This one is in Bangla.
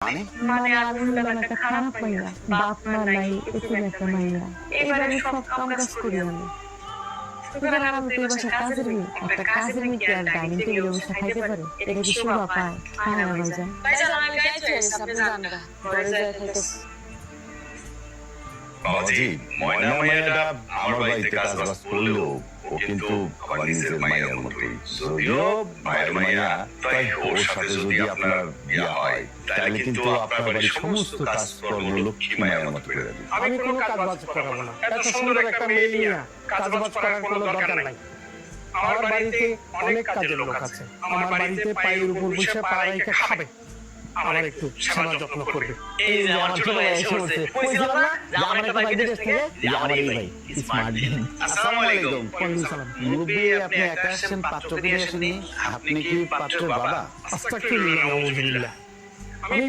মানে মানে আমি হলাম একটা খারাপ মাইয়া, বাপ মা নাই, এরকম একটা মাইয়া। এবারে সব কাম কাজ করি আমি। সুতরাং আমি তো এই বাসার কাজের মেয়ে। একটা কাজের মেয়ে কি আর ডাইনিং টেবিলে বসে খাইতে পারে? এটা কি শোভা পায়? পায় না ভাইজান। ভাইজান আমি যাইতে হইছে আপনি জান না ঘরে যায় খাইতেছি। বাবাজি, ময়না মাইয়াটা আমার বাড়িতে কাজ বাজ করলেও ও কিন্তু আমার নিজের মায়ের মতোই। যদিও মায়ের মাইয়া, তাই ওর সাথে যদি আপনার বিয়ে হয় তাহলে কিন্তু আপনার বাড়ির সমস্ত কাজকর্ম লক্ষ্মী মায়ের মতো করে দেবে। আমি কোনো কাজ বাজ করাবো না। এত সুন্দর একটা মেয়ে নিয়ে কাজ বাজ করার কোনো দরকার নাই। আমার বাড়িতে অনেক কাজের লোক আছে। আমার বাড়িতে পায়ের উপর বসে পা রেখে খাবে, আমার একটু সেবা যত্ন করবে। এই যে আমার ছোট ভাই এসে পড়ছে, কইছিলাম না যে আমার একটা ভাই বিদেশ থেকে, যে আমার এই ভাই স্মার্ট ভাই। আসসালামু আলাইকুম। ওয়ালাইকুম সালাম। মুরব্বি, আপনি একা আসছেন, পাত্র নিয়ে আসেননি? আপনি কি পাত্রের বাবা? আস্তাগফিরুল্লাহ ওয়া আউযু বিল্লাহ। আমি